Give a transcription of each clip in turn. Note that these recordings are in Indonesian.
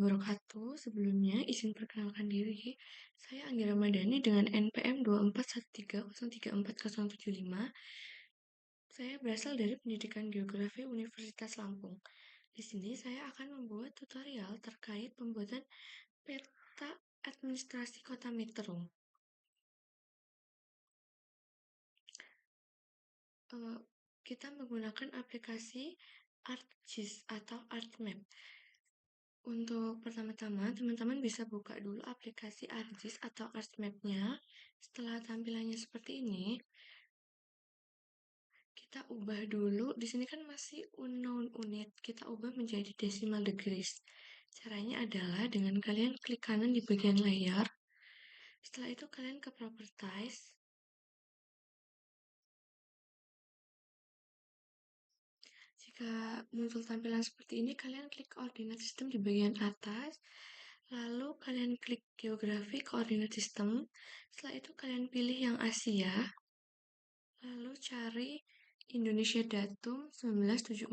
wabarakatuh. Sebelumnya, izin perkenalkan diri. Saya Anggi Ramadhani dengan NPM 24130340075. Saya berasal dari Pendidikan Geografi Universitas Lampung. Di sini saya akan membuat tutorial terkait pembuatan peta administrasi kota metro. Kita menggunakan aplikasi ArcGIS atau ArcMap. Untuk pertama-tama, teman-teman bisa buka dulu aplikasi ArcGIS atau ArcMap-nya. Setelah tampilannya seperti ini, kita ubah dulu. Di sini kan masih unknown unit. Kita ubah menjadi decimal degrees. Caranya adalah dengan kalian klik kanan di bagian layar. Setelah itu kalian ke properties. Jika muncul tampilan seperti ini, kalian klik koordinat sistem di bagian atas. Lalu kalian klik geografi koordinat sistem. Setelah itu kalian pilih yang Asia. Lalu cari Indonesia datum 1974.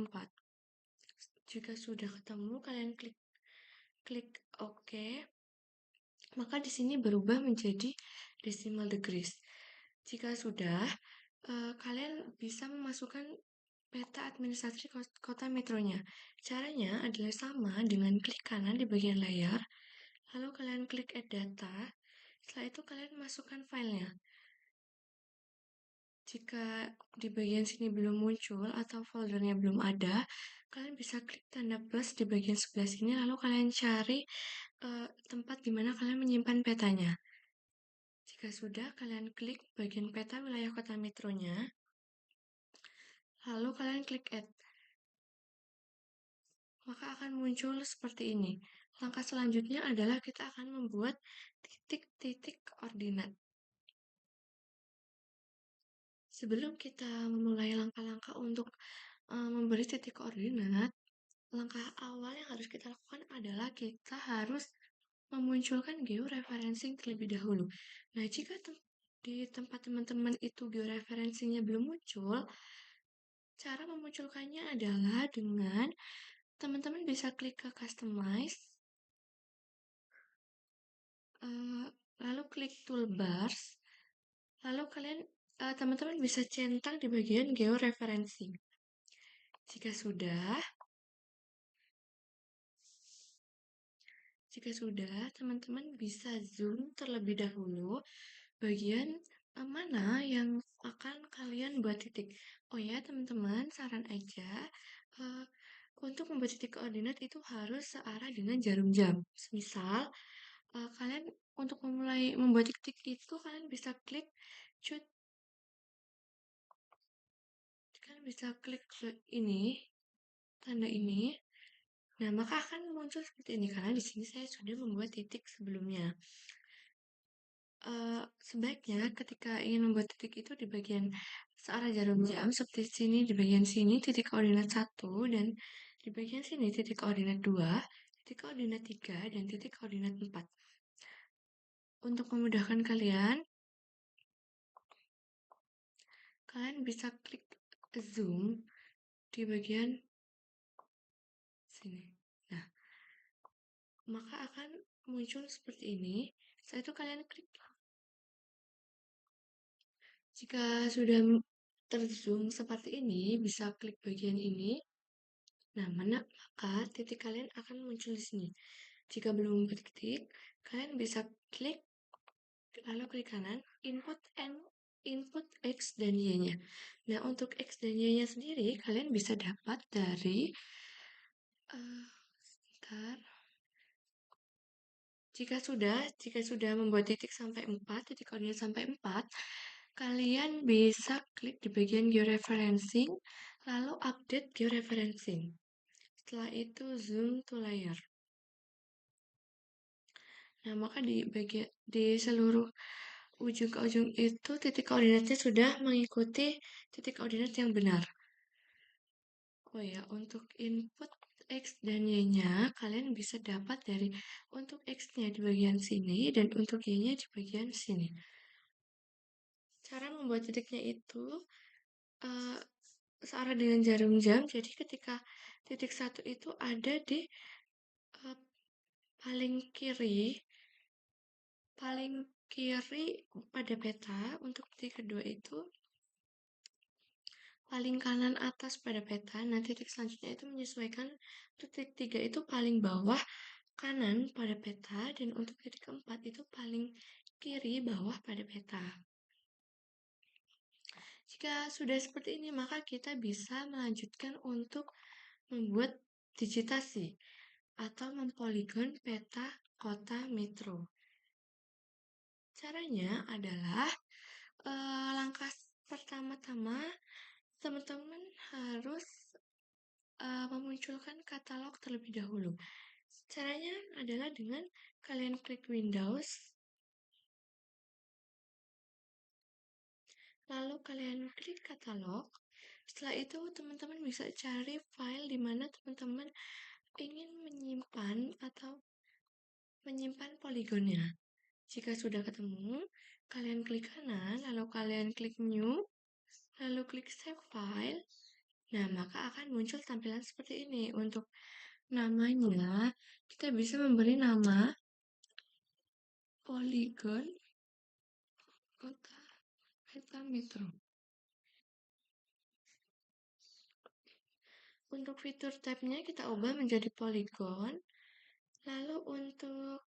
Jika sudah ketemu, kalian klik OK. Maka di sini berubah menjadi decimal degrees. Jika sudah, kalian bisa memasukkan peta administrasi kota metronya. Caranya adalah sama dengan klik kanan di bagian layar, lalu kalian klik add data. Setelah itu kalian masukkan filenya. Jika di bagian sini belum muncul atau foldernya belum ada, kalian bisa klik tanda plus di bagian sebelah sini, lalu kalian cari tempat di mana kalian menyimpan petanya. Jika sudah, kalian klik bagian peta wilayah kota metronya, lalu kalian klik add. Maka akan muncul seperti ini. Langkah selanjutnya adalah kita akan membuat titik-titik koordinat. Sebelum kita memulai langkah-langkah untuk memberi titik koordinat, langkah awal yang harus kita lakukan adalah kita harus memunculkan georeferencing terlebih dahulu. Nah, jika di tempat teman-teman itu georeferencingnya belum muncul, cara memunculkannya adalah dengan teman-teman bisa klik ke customize, lalu klik toolbars, lalu kalian teman-teman bisa centang di bagian georeferencing. Jika sudah, teman-teman bisa zoom terlebih dahulu bagian mana yang akan kalian buat titik. Oh ya, teman-teman, saran aja, untuk membuat titik koordinat itu harus searah dengan jarum jam. Misal, kalian untuk memulai membuat titik itu, kalian bisa klik shoot. Kalian bisa klik ini, tanda ini. Nah, maka akan muncul seperti ini, karena di sini saya sudah membuat titik sebelumnya. Sebaiknya ketika ingin membuat titik itu di bagian searah jarum jam, seperti sini, di bagian sini titik koordinat 1, dan di bagian sini titik koordinat 2, titik koordinat 3, dan titik koordinat 4. Untuk memudahkan kalian bisa klik zoom di bagian sini. Nah, maka akan muncul seperti ini. Setelah itu kalian klik. Jika sudah terzoom seperti ini, bisa klik bagian ini. Nah, maka titik kalian akan muncul di sini. Jika belum bertitik, kalian bisa klik, lalu klik kanan, input X dan Y-nya. Nah, untuk X dan Y-nya sendiri, kalian bisa dapat dari, Jika sudah membuat titik sampai 4, titik koordinat sampai 4, kalian bisa klik di bagian georeferencing, lalu update georeferencing. Setelah itu zoom to layer. Nah, maka di seluruh ujung ke ujung itu titik koordinatnya sudah mengikuti titik koordinat yang benar. Oh ya, untuk input X dan Y-nya kalian bisa dapat dari untuk X-nya di bagian sini dan untuk Y-nya di bagian sini. Cara membuat titiknya itu searah dengan jarum jam. Jadi ketika titik 1 itu ada di paling kiri, paling kiri pada peta untuk titik kedua itu paling kanan atas pada peta. Nah, titik selanjutnya itu menyesuaikan untuk titik 3 itu paling bawah kanan pada peta, dan untuk titik keempat itu paling kiri bawah pada peta. Jika sudah seperti ini, maka kita bisa melanjutkan untuk membuat digitasi atau mempoligon peta kota metro. Caranya adalah langkah pertama-tama teman-teman harus memunculkan katalog terlebih dahulu. Caranya adalah dengan kalian klik Windows, lalu kalian klik katalog. Setelah itu teman-teman bisa cari file di mana teman-teman ingin menyimpan poligonnya. Jika sudah ketemu, kalian klik kanan, lalu kalian klik New, lalu klik Save File. Nah, maka akan muncul tampilan seperti ini. Untuk namanya, kita bisa memberi nama Polygon Kota Peta Metro. Untuk fitur tab-nya kita ubah menjadi Polygon. Lalu untuk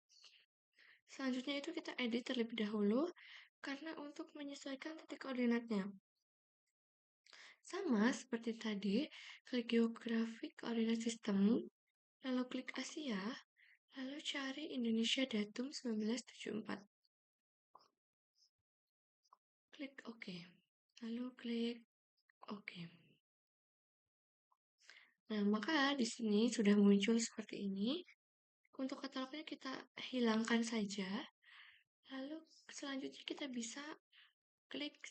selanjutnya itu kita edit terlebih dahulu, karena untuk menyesuaikan titik koordinatnya. Sama seperti tadi, klik Geographic Coordinate System, lalu klik Asia, lalu cari Indonesia datum 1974. Klik OK. Lalu klik OK. Nah, maka di sini sudah muncul seperti ini. Untuk katalognya kita hilangkan saja. Lalu selanjutnya kita bisa klik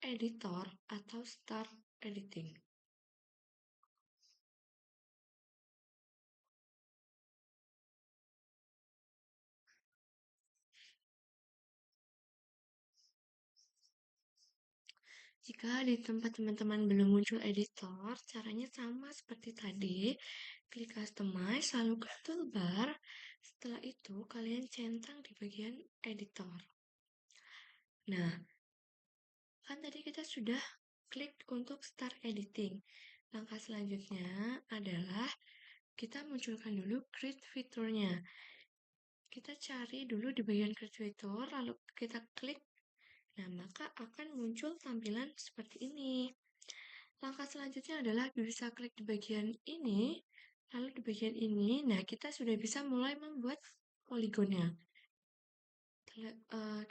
editor atau start editing. Jika di tempat teman-teman belum muncul editor, caranya sama seperti tadi. Klik customize, lalu ke toolbar. Setelah itu, kalian centang di bagian editor. Nah, kan tadi kita sudah klik untuk start editing. Langkah selanjutnya adalah kita munculkan dulu create fiturnya. Kita cari dulu di bagian create fitur, lalu kita klik. Nah, maka akan muncul tampilan seperti ini. Langkah selanjutnya adalah bisa klik di bagian ini, lalu di bagian ini. Nah, kita sudah bisa mulai membuat poligonnya.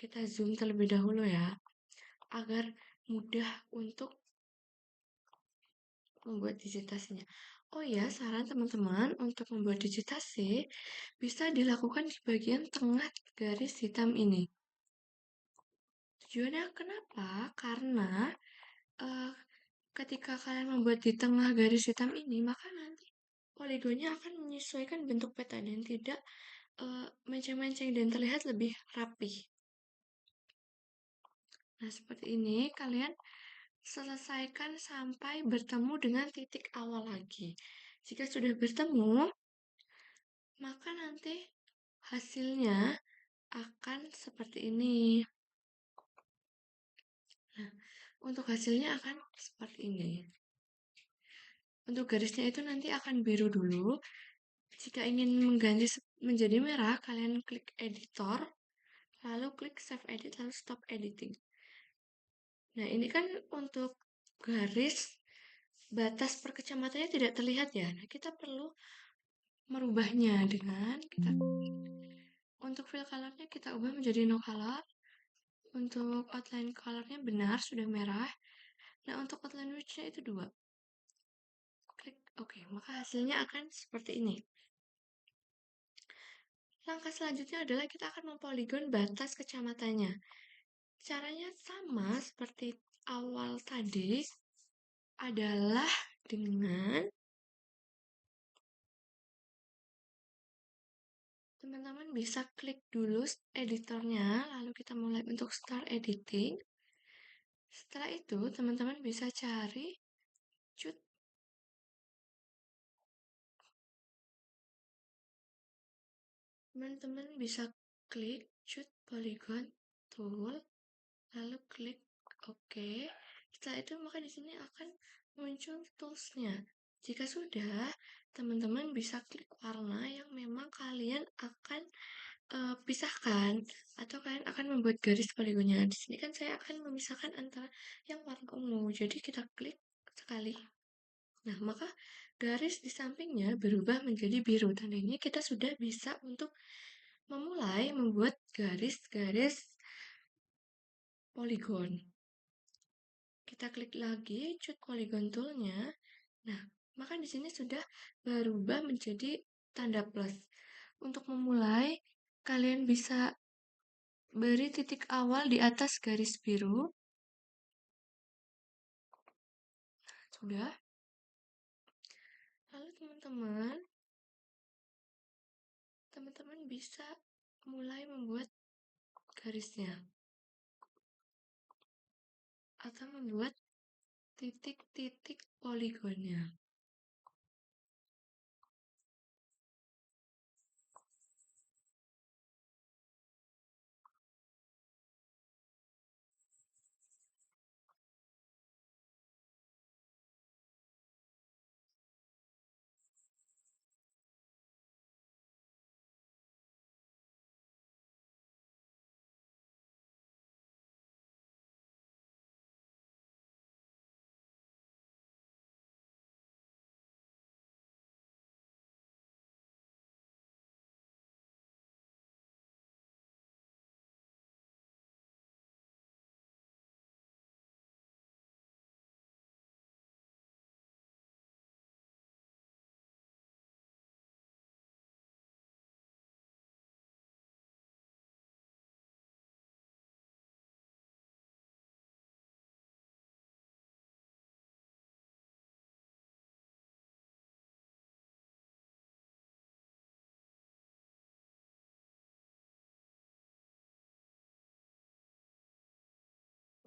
Kita zoom terlebih dahulu ya, agar mudah untuk membuat digitasinya. Oh ya, saran teman-teman untuk membuat digitasi bisa dilakukan di bagian tengah garis hitam ini. Tujuannya kenapa? Karena ketika kalian membuat di tengah garis hitam ini, maka nanti poligonnya akan menyesuaikan bentuk peta dan tidak menceng-menceng dan terlihat lebih rapi. Nah, seperti ini kalian selesaikan sampai bertemu dengan titik awal lagi. Jika sudah bertemu, maka nanti hasilnya akan seperti ini. Nah, untuk hasilnya akan seperti ini. Untuk garisnya itu nanti akan biru dulu. Jika ingin mengganti menjadi merah, kalian klik editor, lalu klik save edit, lalu stop editing. Nah, ini kan untuk garis batas per kecamatannya tidak terlihat ya. Nah, kita perlu merubahnya dengan untuk fill colornya kita ubah menjadi no color. Untuk outline colornya benar sudah merah. Nah, untuk outline width-nya itu 2. Klik OK, maka hasilnya akan seperti ini. Langkah selanjutnya adalah kita akan mempoligon batas kecamatannya. Caranya sama seperti awal tadi, adalah dengan teman-teman bisa klik dulu editornya, lalu kita mulai untuk start editing. Setelah itu, teman-teman bisa cari cut Teman-teman bisa klik Choose Polygon Tool, lalu klik OK. Setelah itu maka di sini akan muncul toolsnya. Jika sudah, teman-teman bisa klik warna yang memang kalian akan pisahkan, atau kalian akan membuat garis poligonnya. Di sini kan saya akan memisahkan antara yang warna ungu. Jadi kita klik sekali. Nah, maka garis di sampingnya berubah menjadi biru. Tandanya kita sudah bisa untuk memulai membuat garis-garis poligon. Kita klik lagi Choose Polygon Tool-nya. Nah, maka di sini sudah berubah menjadi tanda plus. Untuk memulai, kalian bisa beri titik awal di atas garis biru. Sudah. Lalu teman-teman bisa mulai membuat garisnya. Atau membuat titik-titik poligonnya.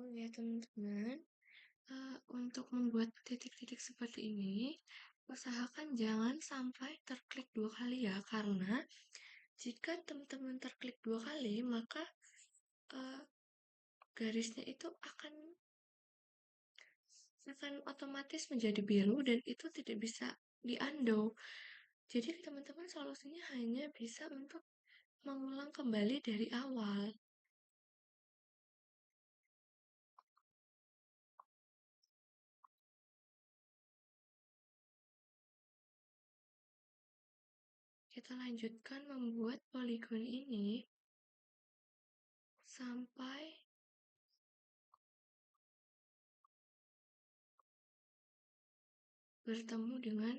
Oh ya teman-teman, untuk membuat titik-titik seperti ini, usahakan jangan sampai terklik 2 kali ya, karena jika teman-teman terklik 2 kali, maka uh, garisnya itu akan otomatis menjadi biru dan itu tidak bisa di-undo. Jadi teman-teman solusinya hanya bisa untuk mengulang kembali dari awal. Kita lanjutkan membuat poligon ini sampai bertemu dengan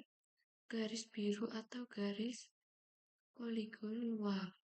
garis biru atau garis poligon luar.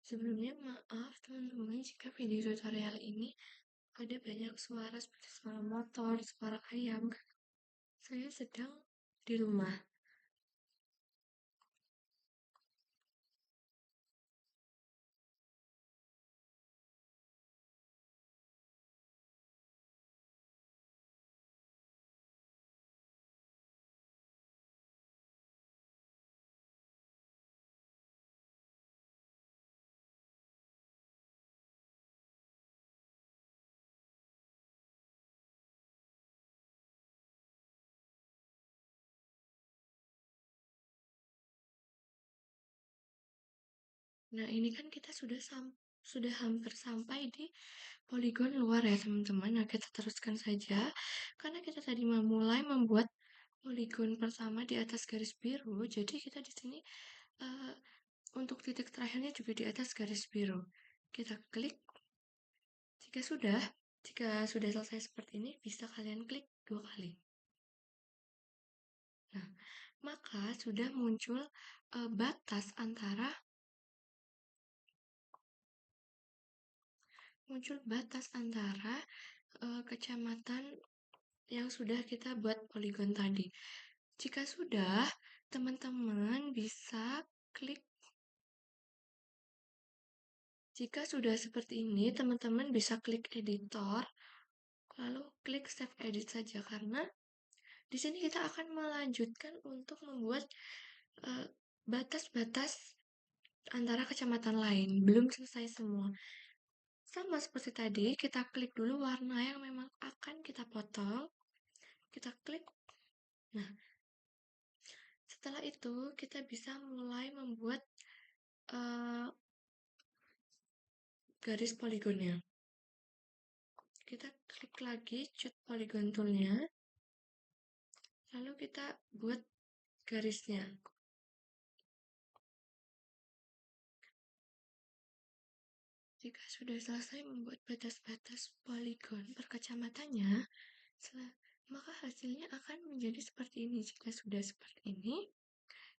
Sebelumnya maaf teman-teman jika video tutorial ini ada banyak suara seperti suara motor, suara ayam. Saya sedang di rumah. Nah, ini kan kita sudah hampir sampai di poligon luar ya, teman-teman. Nah, kita teruskan saja karena kita tadi memulai membuat poligon pertama di atas garis biru. Jadi kita di sini eh, untuk titik terakhirnya juga di atas garis biru. Kita klik. Jika sudah selesai seperti ini, bisa kalian klik 2 kali. Nah, maka sudah muncul batas antara kecamatan yang sudah kita buat poligon tadi. Jika sudah, teman-teman bisa klik. Jika sudah seperti ini, teman-teman bisa klik editor, lalu klik save edit saja karena di sini kita akan melanjutkan untuk membuat eh, batas-batas antara kecamatan lain. Belum selesai semua. Sama seperti tadi, kita klik dulu warna yang memang akan kita potong. Kita klik. Nah, setelah itu kita bisa mulai membuat uh, garis poligonnya. Kita klik lagi cut polygon toolnya, lalu kita buat garisnya. Jika sudah selesai membuat batas-batas poligon per kecamatannya, maka hasilnya akan menjadi seperti ini. Jika sudah seperti ini,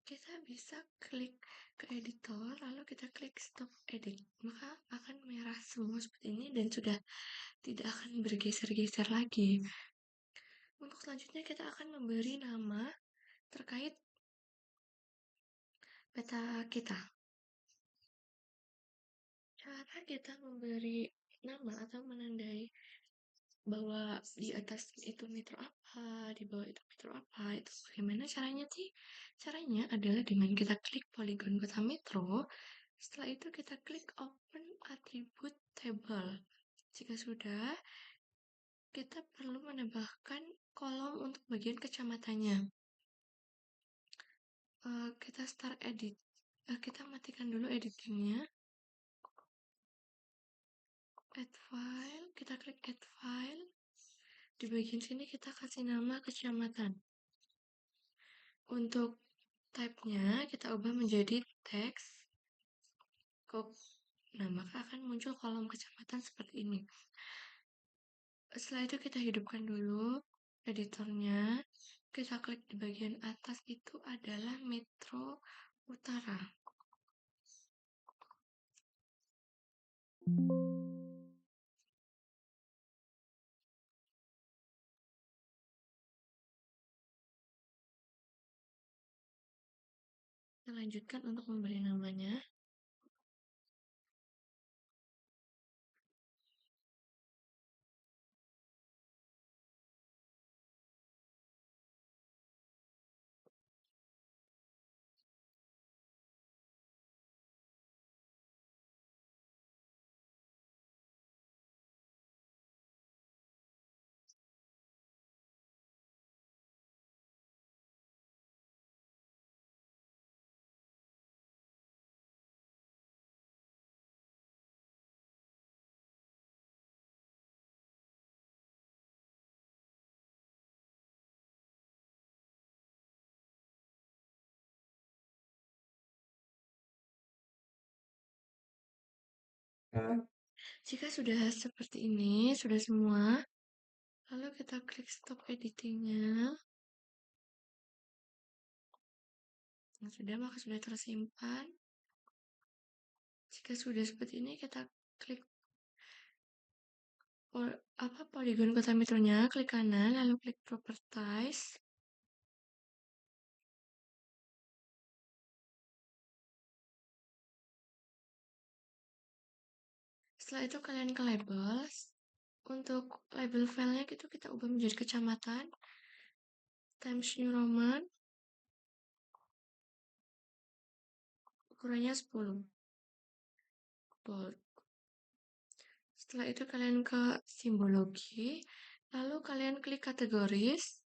kita bisa klik ke editor, lalu kita klik stop edit. Maka akan merah semua seperti ini dan sudah tidak akan bergeser-geser lagi. Untuk selanjutnya kita akan memberi nama terkait peta kita. Cara kita memberi nama atau menandai bahwa di atas itu metro apa, di bawah itu metro apa, itu bagaimana caranya sih? Caranya adalah dengan kita klik poligon kota metro, setelah itu kita klik open attribute table. Jika sudah, kita perlu menambahkan kolom untuk bagian kecamatannya. Kita start edit. Kita matikan dulu editingnya. Add file, kita klik add file. Di bagian sini kita kasih nama kecamatan. Untuk type-nya kita ubah menjadi teks. Nah, maka akan muncul kolom kecamatan seperti ini. Setelah itu kita hidupkan dulu editornya. Kita klik di bagian atas itu adalah Metro Utara. Kita lanjutkan untuk memberi namanya. Jika sudah seperti ini, sudah semua, lalu kita klik stop editingnya. Nah, sudah, maka sudah tersimpan. Jika sudah seperti ini, kita klik poligon kota metronya, klik kanan, lalu klik properties. Setelah itu kalian ke label. Untuk label filenya itu kita ubah menjadi kecamatan, Times New Roman, ukurannya 10 bold. Setelah itu kalian ke simbologi, lalu kalian klik kategoris.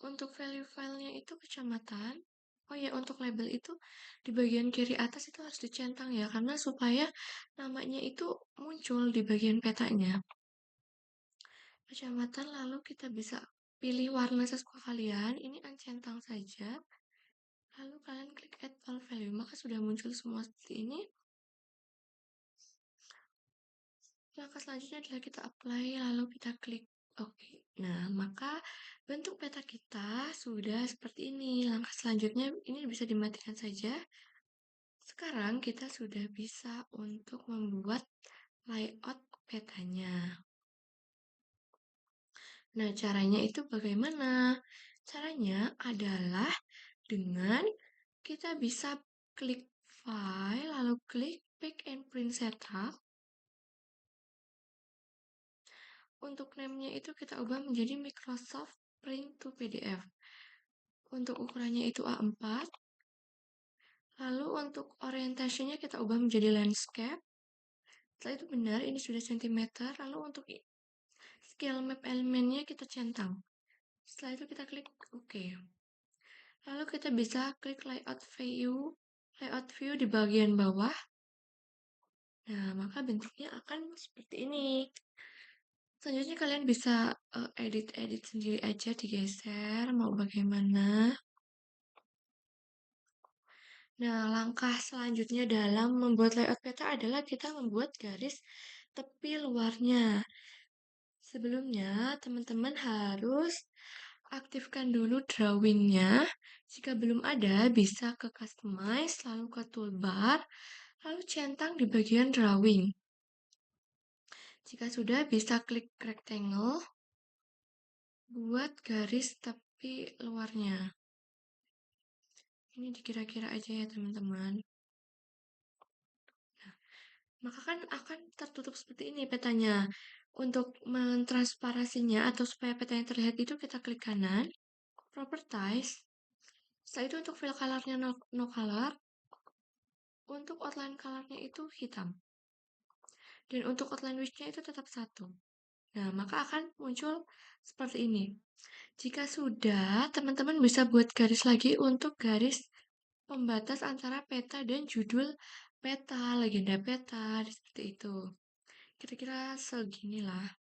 Untuk value filenya itu kecamatan, Oh ya, untuk label itu di bagian kiri atas itu harus dicentang ya, karena supaya namanya itu muncul di bagian petanya. Kecamatan, lalu kita bisa pilih warna sesuka kalian. Ini uncentang saja. Lalu kalian klik add all value, maka sudah muncul semua seperti ini. Langkah selanjutnya adalah kita apply, lalu kita klik OK. Nah, maka bentuk peta kita sudah seperti ini. Langkah selanjutnya ini bisa dimatikan saja. Sekarang kita sudah bisa untuk membuat layout petanya. Nah, caranya itu bagaimana? Caranya adalah dengan kita bisa klik file, lalu klik pick and print setup. Untuk name-nya itu kita ubah menjadi Microsoft Print to PDF. Untuk ukurannya itu A4. Lalu untuk orientasinya kita ubah menjadi landscape. Setelah itu benar, ini sudah centimeter. Lalu untuk scale map elemennya kita centang. Setelah itu kita klik OK. Lalu kita bisa klik layout view di bagian bawah. Nah, maka bentuknya akan seperti ini. Selanjutnya kalian bisa edit-edit sendiri aja, digeser, mau bagaimana. Nah, langkah selanjutnya dalam membuat layout peta adalah kita membuat garis tepi luarnya. Sebelumnya, teman-teman harus aktifkan dulu drawingnya. Jika belum ada, bisa ke customize, lalu ke toolbar, lalu centang di bagian drawing. Jika sudah, bisa klik rectangle, buat garis tepi luarnya. Ini dikira-kira aja ya teman-teman. Nah, maka kan akan tertutup seperti ini petanya. Untuk mentransparasinya atau supaya petanya terlihat itu kita klik kanan, properties. Setelah itu untuk fill colornya no color, untuk outline colornya itu hitam. Dan untuk outline width-nya itu tetap 1. Nah, maka akan muncul seperti ini. Jika sudah, teman-teman bisa buat garis lagi untuk garis pembatas antara peta dan judul peta, legenda peta, seperti itu. Kira-kira seginilah.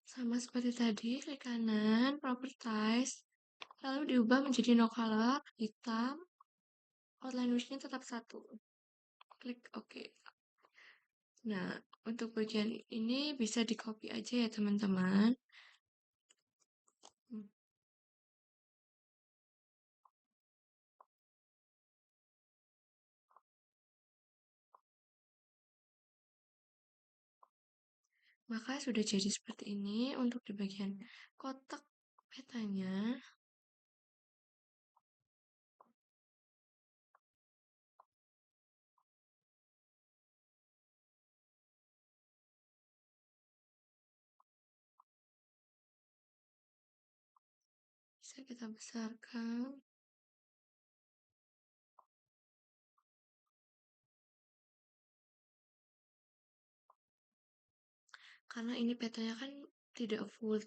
Sama seperti tadi, klik kanan, properties, lalu diubah menjadi no color, hitam, outline width-nya tetap 1. Klik OK. Nah, untuk bagian ini bisa di copy aja ya teman-teman. Maka sudah jadi seperti ini untuk di bagian kotak petanya. Bisa kita besarkan. Karena ini petanya kan tidak full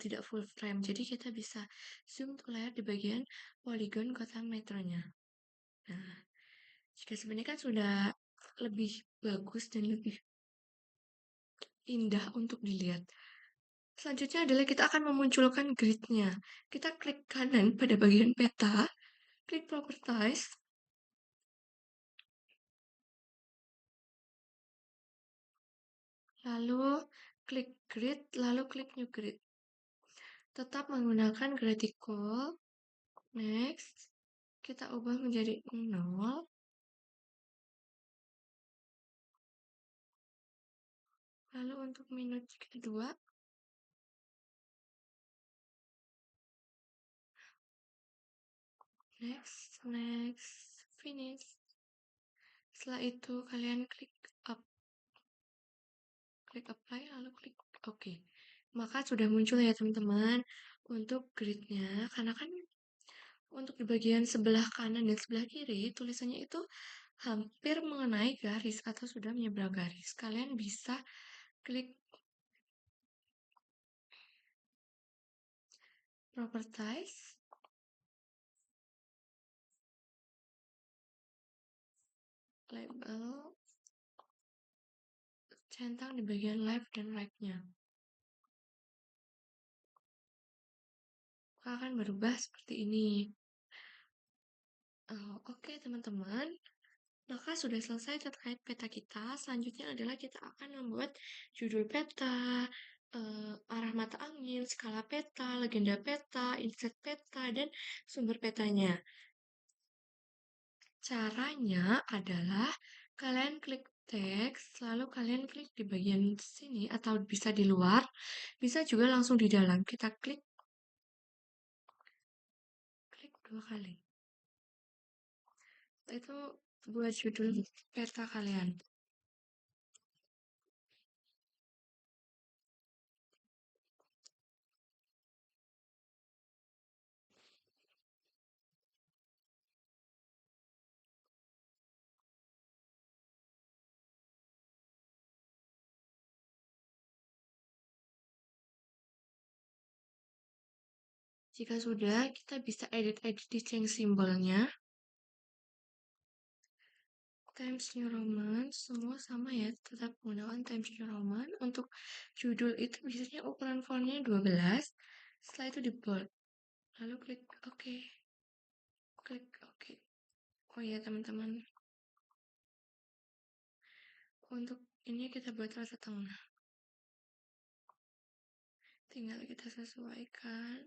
frame. Jadi kita bisa zoom to layar di bagian polygon kota metronya. Nah, jika sebenarnya kan sudah lebih bagus dan lebih indah untuk dilihat. Selanjutnya adalah kita akan memunculkan grid-nya. Kita klik kanan pada bagian peta, klik properties, lalu klik grid, lalu klik new grid. Tetap menggunakan gratical, next, kita ubah menjadi 0, lalu untuk minus kedua, next, finish. Setelah itu kalian klik apply, lalu klik OK. Maka sudah muncul ya teman-teman untuk gridnya, karena kan untuk di bagian sebelah kanan dan sebelah kiri tulisannya itu hampir mengenai garis atau sudah menyeberang garis. Kalian bisa klik properties, label, centang di bagian left dan right-nya. Akan berubah seperti ini. Oke, teman-teman. Maka sudah selesai terkait peta kita. Selanjutnya adalah kita akan membuat judul peta, arah mata angin, skala peta, legenda peta, insert peta, dan sumber petanya. Caranya adalah kalian klik teks, lalu kalian klik di bagian sini atau bisa di luar, bisa juga langsung di dalam. Kita klik dua kali. Itu buat judul peta kalian. Jika sudah, kita bisa edit-edit di change simbolnya. Times New Roman, semua sama ya, tetap menggunakan Times New Roman. Untuk judul itu biasanya ukuran fontnya 12, setelah itu di bold. Lalu klik OK. Klik OK. Oh ya teman-teman, untuk ini kita buat rata tengah. Tinggal kita sesuaikan.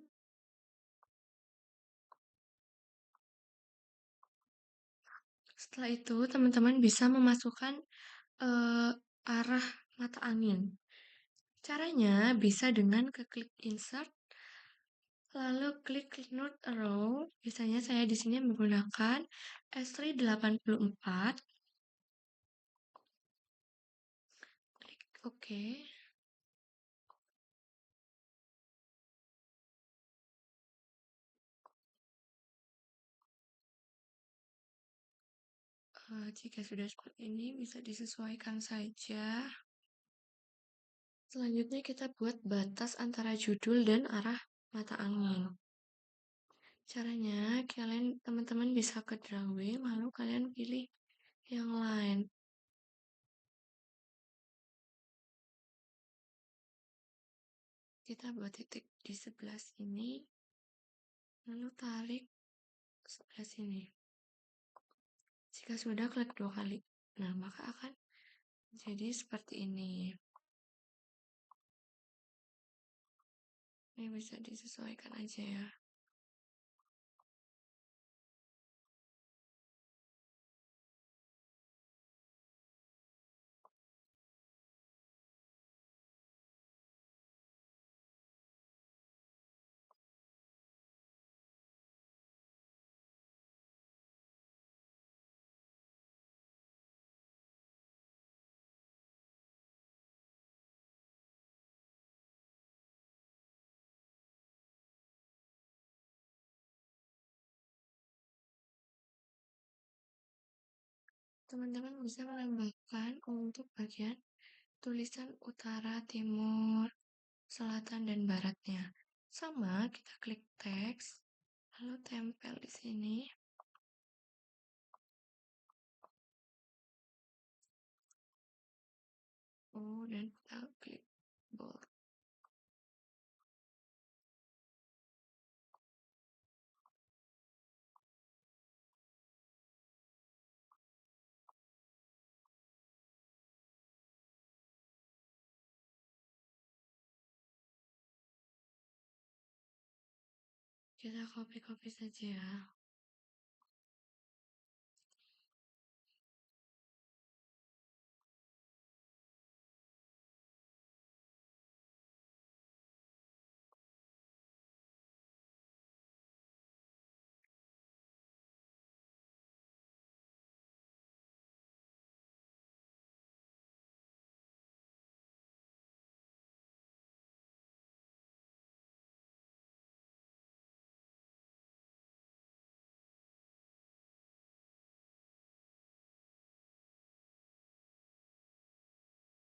Setelah itu, teman-teman bisa memasukkan arah mata angin. Caranya bisa dengan klik insert, lalu klik North Arrow. Biasanya saya di sini menggunakan S384. Klik OK. Jika sudah seperti ini, bisa disesuaikan saja. Selanjutnya kita buat batas antara judul dan arah mata angin. Caranya, kalian teman-teman bisa ke drawing, lalu kalian pilih yang lain. Kita buat titik di sebelah sini, lalu tarik sebelah sini. Jika sudah, klik 2 kali. Nah, maka akan jadi seperti ini. Ini bisa disesuaikan aja ya. Teman-teman bisa menambahkan untuk bagian tulisan utara, timur, selatan, dan baratnya. Sama, kita klik teks, lalu tempel di sini. Dan kita klik bold. Kita copy-copy saja ya.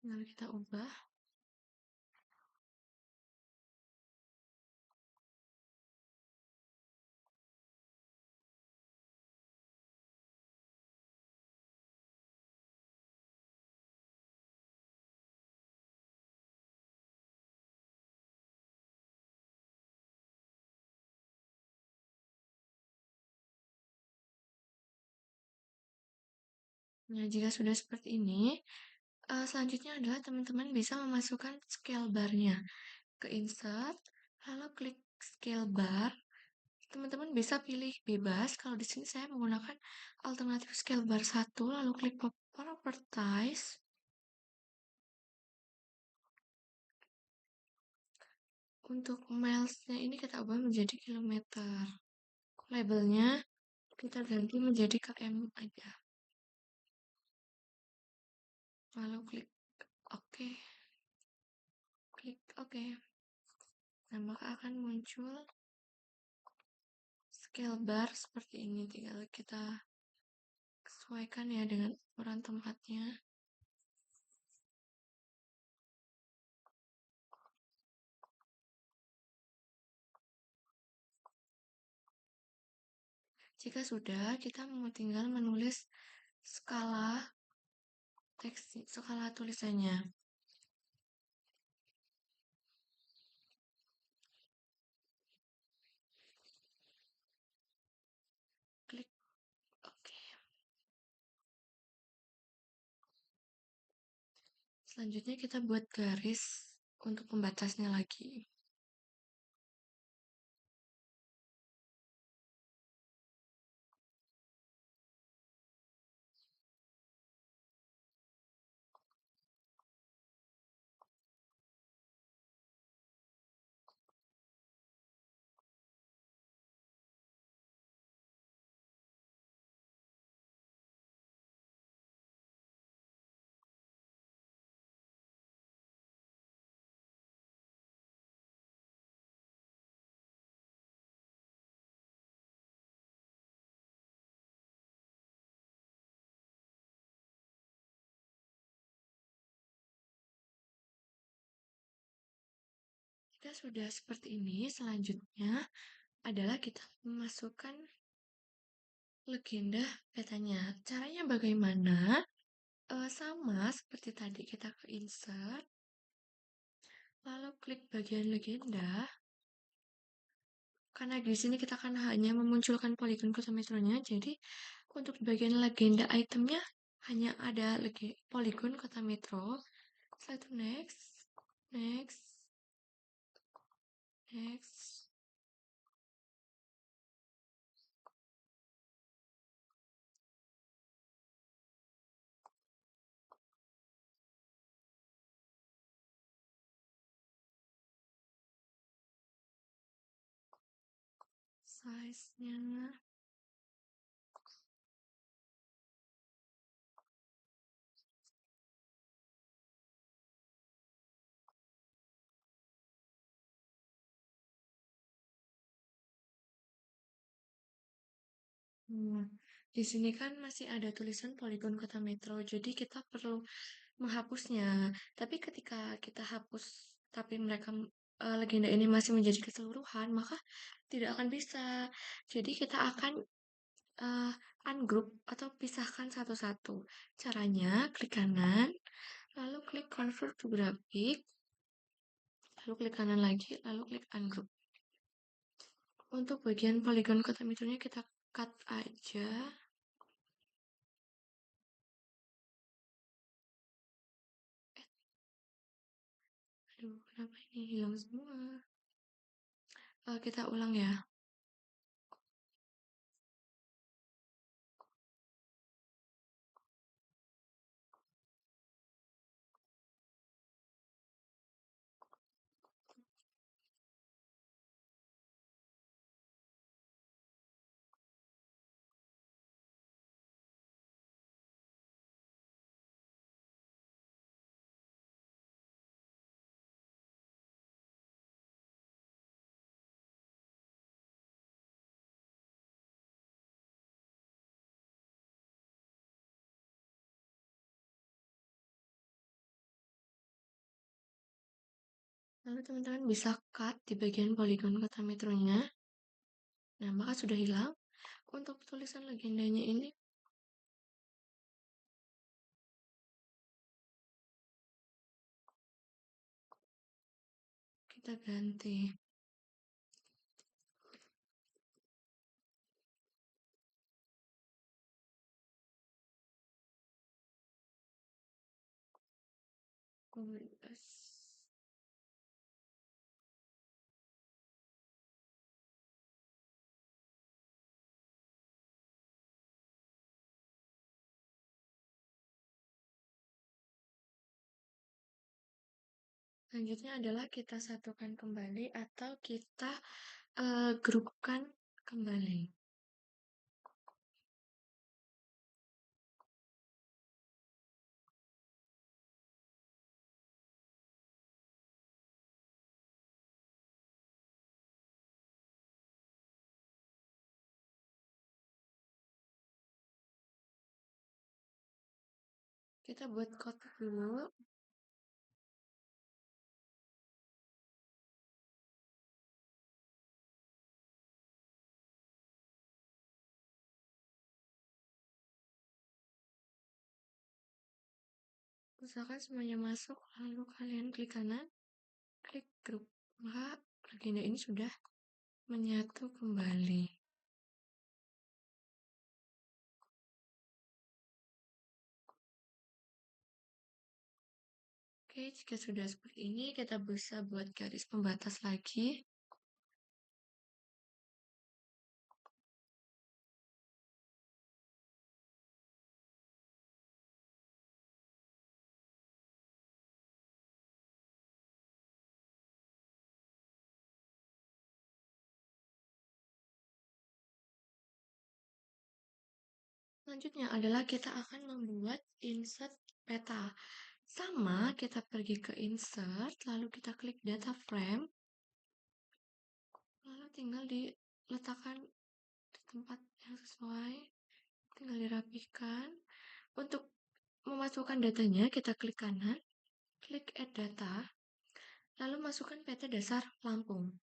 Lalu kita ubah. Nah, jika sudah seperti ini, selanjutnya adalah teman-teman bisa memasukkan scale bar-nya ke insert, lalu klik scale bar. Teman-teman bisa pilih bebas. Kalau di sini saya menggunakan alternatif scale bar 1, lalu klik properties. Untuk miles-nya ini kita ubah menjadi kilometer. Labelnya kita ganti menjadi km aja. Lalu klik OK. Klik OK. Nah, maka akan muncul scale bar seperti ini. Tinggal kita sesuaikan ya dengan ukuran tempatnya. Jika sudah, kita tinggal menulis skala teks, skala tulisannya. Klik OK. Selanjutnya kita buat garis untuk pembatasnya lagi. Jika sudah seperti ini, selanjutnya adalah kita memasukkan legenda petanya. Caranya bagaimana? Sama seperti tadi, kita ke insert, lalu klik bagian legenda. Karena di sini kita akan hanya memunculkan poligon kota metronya, jadi untuk bagian legenda itemnya hanya ada poligon kota metro. Setelah itu next, next, next. Size-nya di sini kan masih ada tulisan poligon kota metro, jadi kita perlu menghapusnya. Tapi ketika kita hapus, tapi legenda ini masih menjadi keseluruhan, maka tidak akan bisa. Jadi kita akan ungroup atau pisahkan satu-satu. Caranya klik kanan, lalu klik convert to graphic, lalu klik kanan lagi, lalu klik ungroup. Untuk bagian poligon kota metronya kita cut aja. Aduh, kenapa ini hilang semua? Kita ulang ya. Lalu teman-teman bisa cut di bagian poligon kota metronya. Nah, maka sudah hilang. Untuk tulisan legendanya ini, kita ganti. komunitas. Selanjutnya adalah kita satukan kembali atau kita grupkan kembali. Kita buat kotak dulu. Usahakan semuanya masuk, lalu kalian klik kanan, klik grup. Maka agenda ini sudah menyatu kembali. Oke, jika sudah seperti ini, kita bisa buat garis pembatas lagi. Selanjutnya adalah kita akan membuat insert peta. Sama, kita pergi ke insert, lalu kita klik data frame, lalu tinggal diletakkan di tempat yang sesuai, tinggal dirapikan. Untuk memasukkan datanya, kita klik kanan, klik add data, lalu masukkan peta dasar Lampung.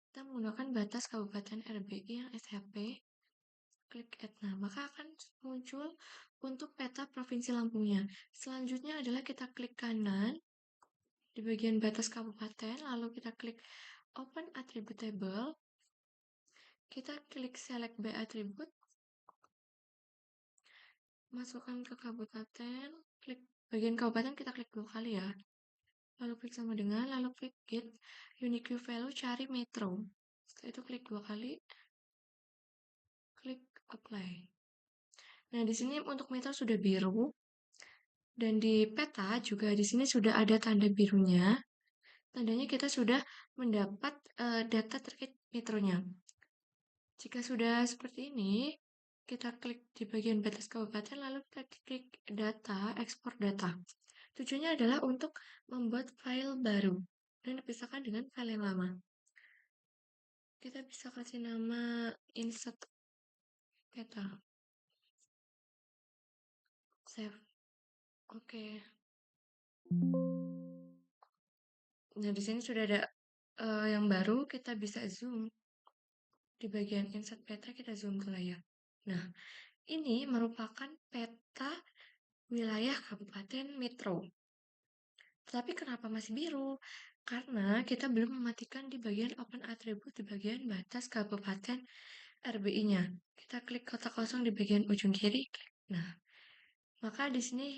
Kita menggunakan batas Kabupaten RBI yang SHP, klik add. Nah, maka akan muncul untuk peta Provinsi Lampungnya. Selanjutnya adalah kita klik kanan di bagian batas kabupaten, lalu kita klik open attribute table, kita klik select by attribute, masukkan ke kabupaten, klik bagian kabupaten kita klik 2 kali ya, lalu klik sama dengan, lalu klik get unique value, cari metro. Setelah itu klik 2 kali, klik apply. Nah, di sini untuk metro sudah biru, dan di peta juga di sini sudah ada tanda birunya. Tandanya kita sudah mendapat data terkait metronya. Jika sudah seperti ini, kita klik di bagian batas kabupaten, lalu kita klik data, ekspor data. Tujuannya adalah untuk membuat file baru dan dipisahkan dengan file yang lama. Kita bisa kasih nama insert peta. Save. Oke. Nah, di sini sudah ada yang baru, kita bisa zoom. Di bagian insert peta, kita zoom ke layar. Nah, ini merupakan peta wilayah Kabupaten Metro. Tapi kenapa masih biru? Karena kita belum mematikan di bagian open attribute di bagian batas Kabupaten RBI-nya. Kita klik kotak kosong di bagian ujung kiri. Nah, maka di sini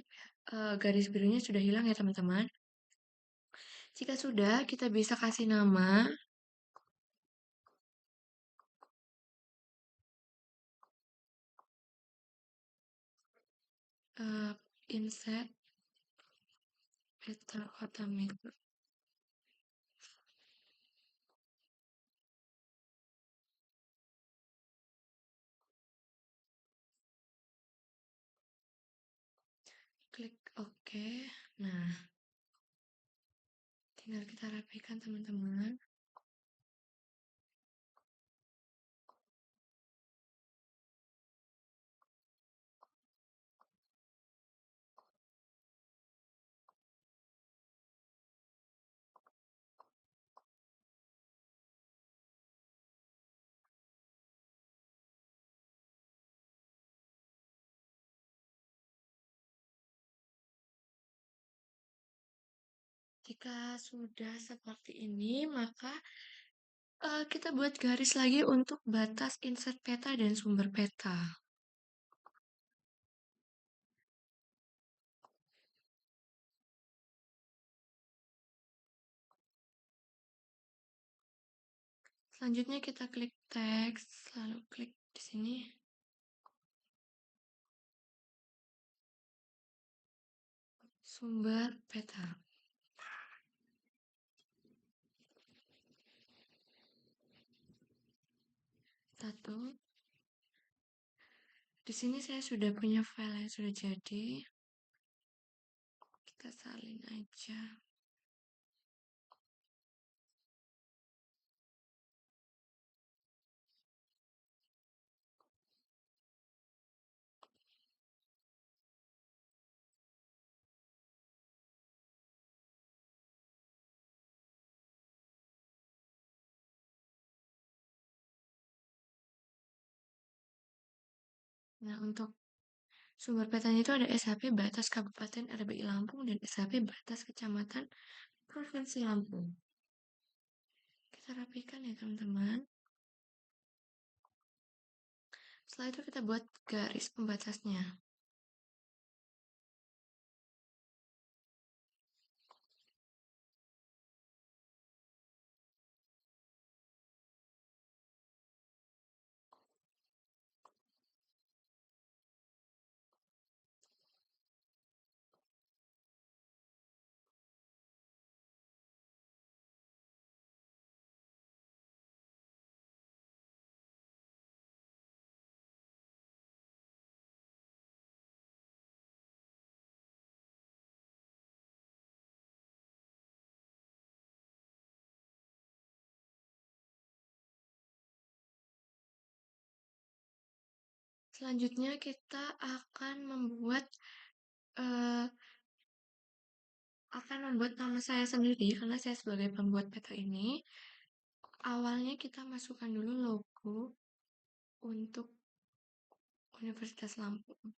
garis birunya sudah hilang ya teman-teman. Jika sudah, kita bisa kasih nama insert peta kota Metro. Klik OK. Nah, tinggal kita rapikan teman-teman. Jika sudah seperti ini, maka kita buat garis lagi untuk batas insert peta dan sumber peta. Selanjutnya kita klik teks, lalu klik di sini. Sumber peta. Satu. Di sini saya sudah punya file yang sudah jadi. Kita salin aja. Nah, untuk sumber petanya itu ada SHP batas Kabupaten RBI Lampung dan SHP batas Kecamatan Provinsi Lampung. Kita rapikan ya teman-teman. Setelah itu kita buat garis pembatasnya. Selanjutnya kita akan membuat nama saya sendiri karena saya sebagai pembuat peta ini. Awalnya kita masukkan dulu logo untuk Universitas Lampung.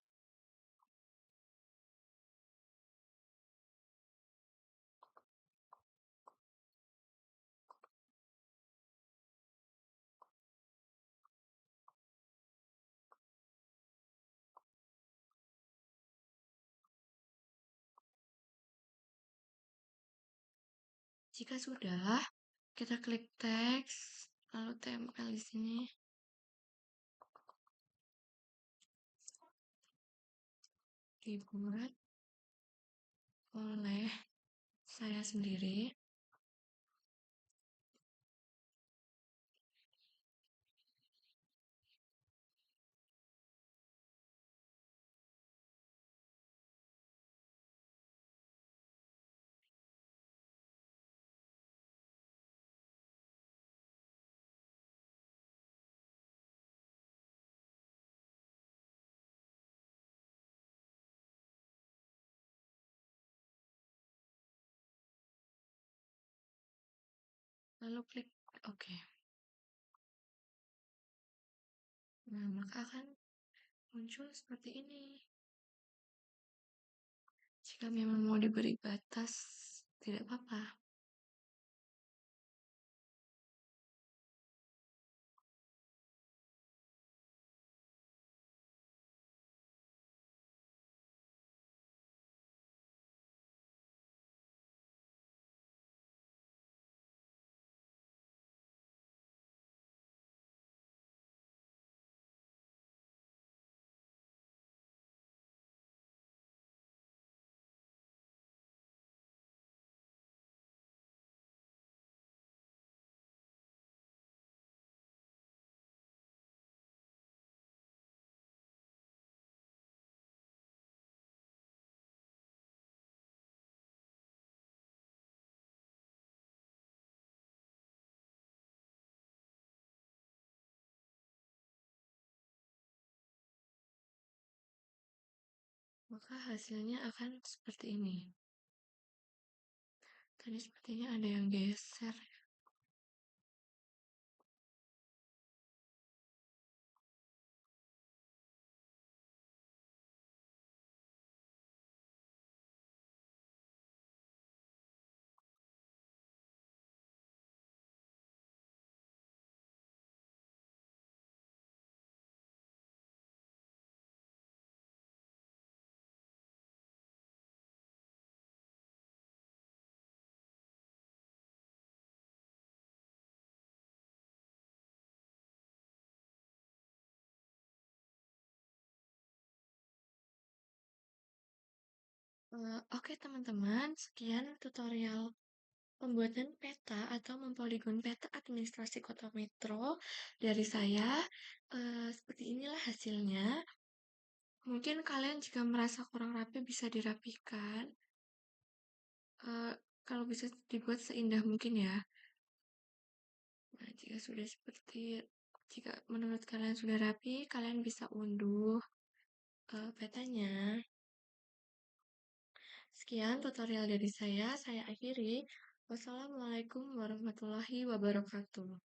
Jika sudah, kita klik teks, lalu tempel di sini. Dibuat oleh saya sendiri. Lalu klik OK. Nah, maka akan muncul seperti ini. Jika memang mau diberi batas, tidak apa-apa. Maka hasilnya akan seperti ini. Tadi sepertinya ada yang geser. Oke teman-teman, sekian tutorial pembuatan peta atau mempoligon peta administrasi kota metro dari saya. Seperti inilah hasilnya. Mungkin kalian jika merasa kurang rapi bisa dirapikan. Eh, Kalau bisa dibuat seindah mungkin ya. Nah, jika menurut kalian sudah rapi, kalian bisa unduh petanya. Sekian tutorial dari saya akhiri. Wassalamualaikum warahmatullahi wabarakatuh.